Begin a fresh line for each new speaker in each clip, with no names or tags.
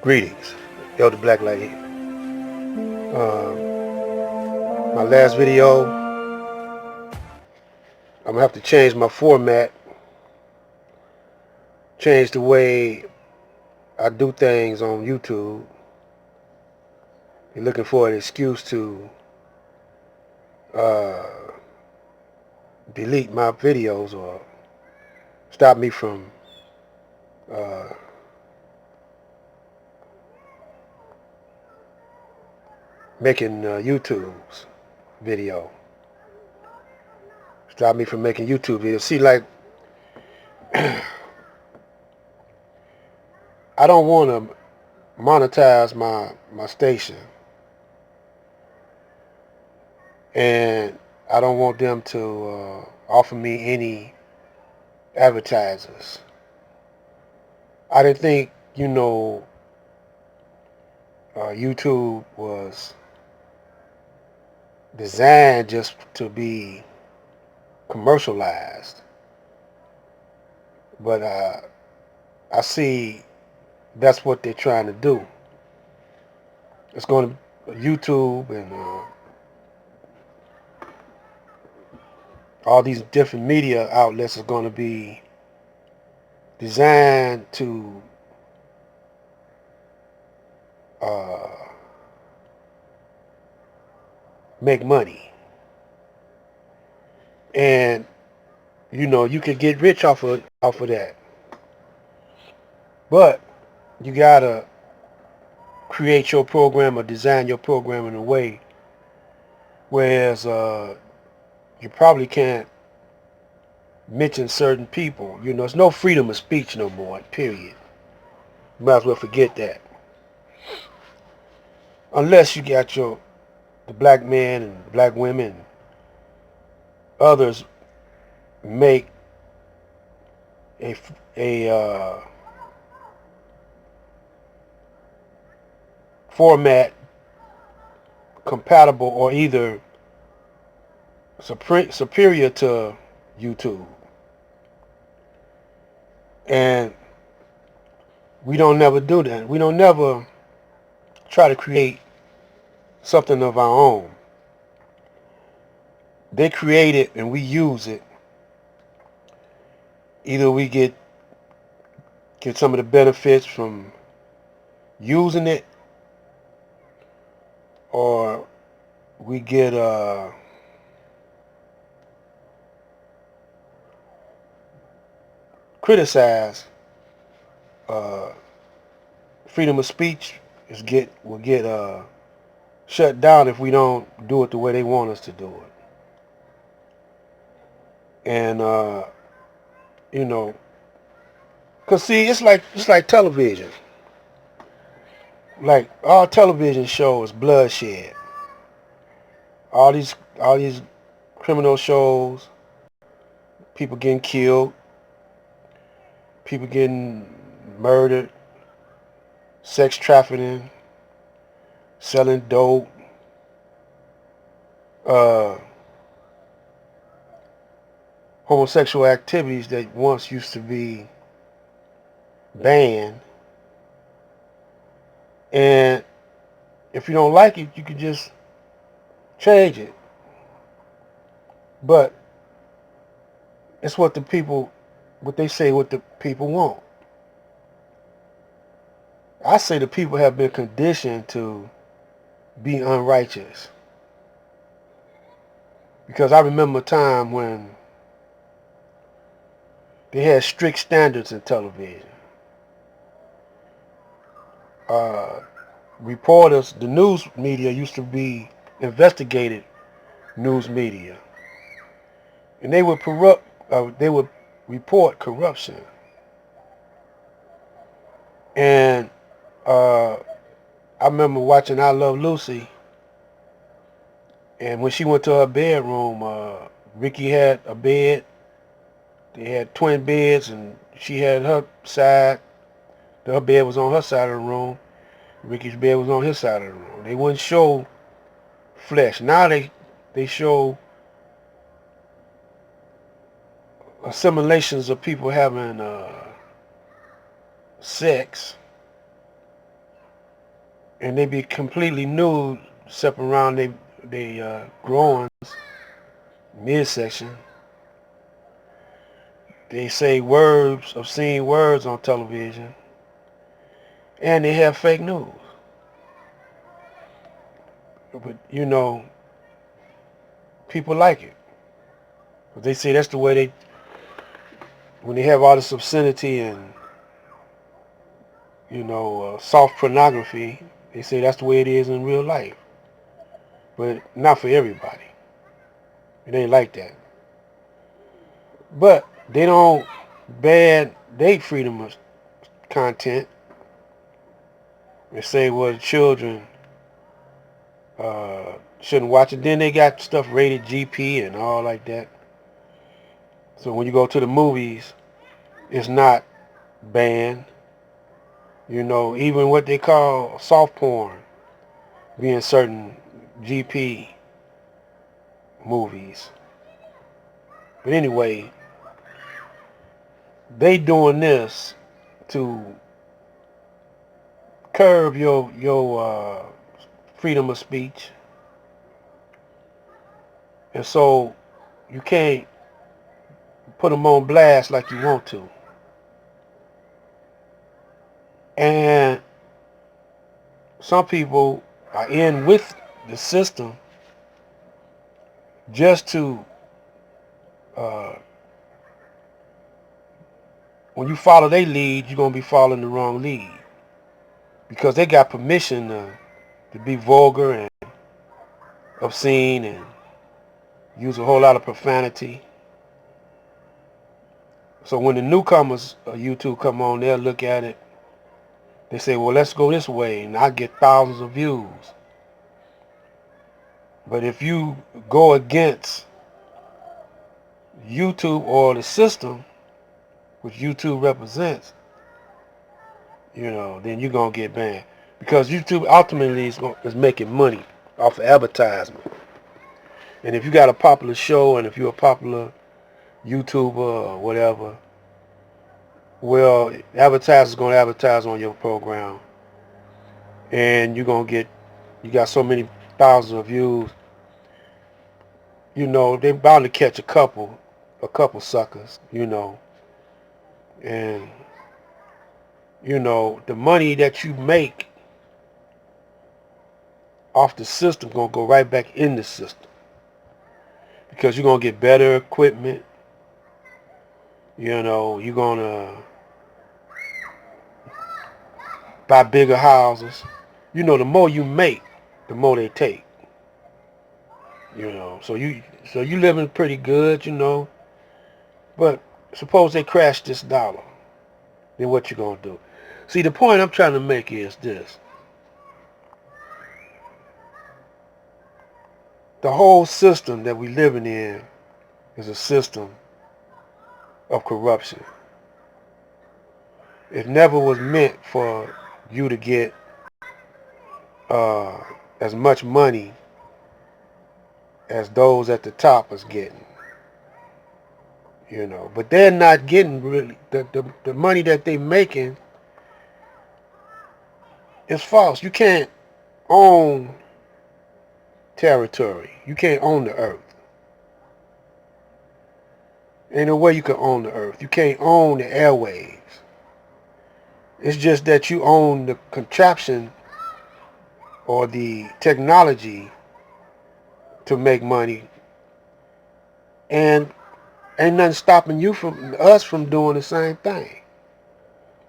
Greetings, Elder Black Lady. My last video, I'm gonna have to change my format, change the way I do things on YouTube. You're looking for an excuse to uh, delete my videos or stop me from uh, making YouTube's video. Stop me from making YouTube videos. See, like, I don't want to monetize my station, and I don't want them to offer me any advertisers. I didn't think, YouTube was designed just to be commercialized, but I see that's what they're trying to do. It's going to YouTube and all these different media outlets are going to be designed to uh, make money, and you could get rich off of that, but you gotta create your program or design your program in a way whereas you probably can't mention certain people. There's no freedom of speech no more, period. You might as well forget that. Unless you got the black men and black women, others make a, a format compatible or either superior to YouTube. And we don't never do that. We don't never try to create something of our own. They create it and we use it. Either we get some of the benefits from using it, or we get criticized. Uh, freedom of speech will get shut down if we don't do it the way they want us to do it. And cause see, it's like television. Like all television shows, bloodshed. All these criminal shows, people getting killed, people getting murdered, sex trafficking, selling dope, uh, homosexual activities that once used to be banned. And if you don't like it, you can just change it. But it's what they say what the people want. I say the people have been conditioned to be unrighteous. Because I remember a time when they had strict standards in television. Uh, Reporters, the news media used to be investigated news media, and they would report corruption. And I remember watching I Love Lucy, and when she went to her bedroom, Ricky had a bed. They had twin beds, and she had her side. Her bed was on her side of the room. Ricky's bed was on his side of the room. They wouldn't show flesh. Now they show assimilations of people having sex and they be completely nude, except around they groins, midsection. They say words, obscene words on television, and they have fake news. But people like it. But they say that's the way when they have all this obscenity and soft pornography, they say that's the way it is in real life. But not for everybody. It ain't like that. But they don't ban date freedom of content. They say, well, the children shouldn't watch it. Then they got stuff rated GP and all like that. So when you go to the movies, it's not banned. Even what they call soft porn being certain GP movies. But anyway, they doing this to curb your freedom of speech, and so you can't put them on blast like you want to. And some people are in with the system just to when you follow their lead, you're gonna be following the wrong lead because they got permission to be vulgar and obscene and use a whole lot of profanity. So when the newcomers of YouTube come on, they'll look at it. They say, well, let's go this way, and I get thousands of views. But if you go against YouTube or the system, which YouTube represents, then you're going to get banned. Because YouTube ultimately is making money off of advertisement. And if you got a popular show and if you're a popular YouTuber or whatever, well, advertisers going to advertise on your program. And you got so many thousands of views. They're bound to catch a couple suckers, and the money that you make off the system gonna go right back in the system because you're gonna get better equipment. You're gonna buy bigger houses. The more you make, the more they take. So you living pretty good, but suppose they crash this dollar, then what you gonna do? See, the point I'm trying to make is this. The whole system that we living in is a system of corruption. It never was meant for you to get as much money as those at the top is getting. But they're not getting really the money that they're making is false. You can't own territory. You can't own the earth. Ain't no way you can own the earth. You can't own the airwaves. It's just that you own the contraption or the technology to make money, and ain't nothing stopping us from doing the same thing.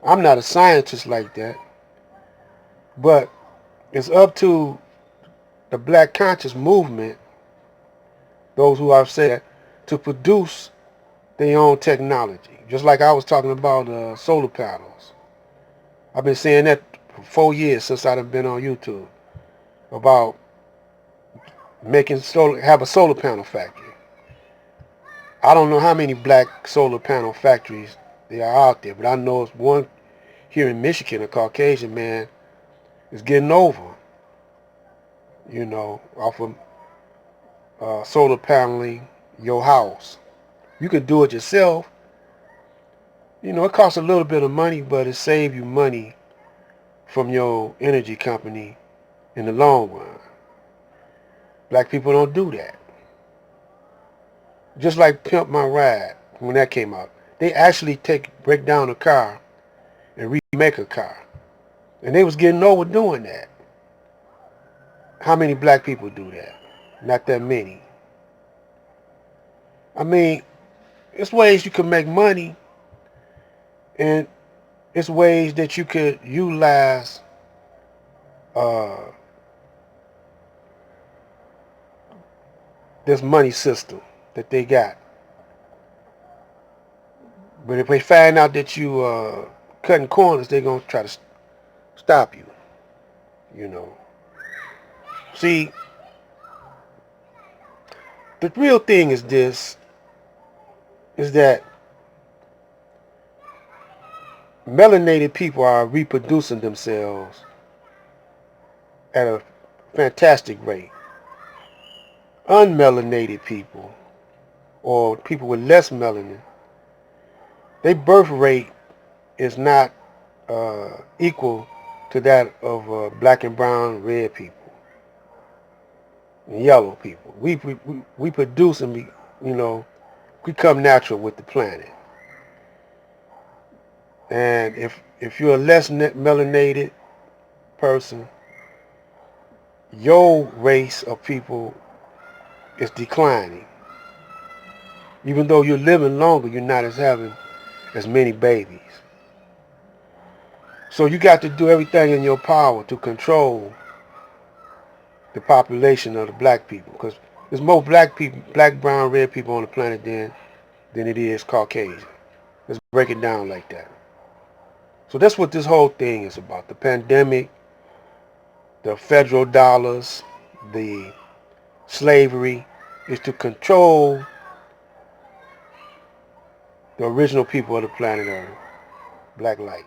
I'm not a scientist like that, but it's up to the black conscious movement, those who I've said, to produce their own technology. Just like I was talking about solar panels. I've been saying that for 4 years since I've been on YouTube about have a solar panel factory. I don't know how many black solar panel factories there are out there, but I know it's one here in Michigan. A Caucasian man is getting over, off of solar paneling your house. You could do it yourself. It costs a little bit of money, but it saves you money from your energy company in the long run. Black people don't do that. Just like Pimp My Ride, when that came out. They actually break down a car and remake a car. And they was getting over doing that. How many black people do that? Not that many. I mean, it's ways you can make money, and it's ways that you could utilize uh, this money system that they got. But if they find out that you cutting corners, they're going to try to stop you, you know. See, the real thing is this, is that melanated people are reproducing themselves at a fantastic rate. Unmelanated people, or people with less melanin, their birth rate is not equal to that of black and brown, red people, and yellow people. We produce and we come natural with the planet. And if you're a less melanated person, your race of people is declining. Even though you're living longer, you're not having as many babies. So you got to do everything in your power to control the population of the black people, because there's more black people, black, brown, red people on the planet than it is Caucasian. Let's break it down like that. So that's what this whole thing is about. The pandemic, the federal dollars, the slavery, is to control the original people of the planet Earth, black light.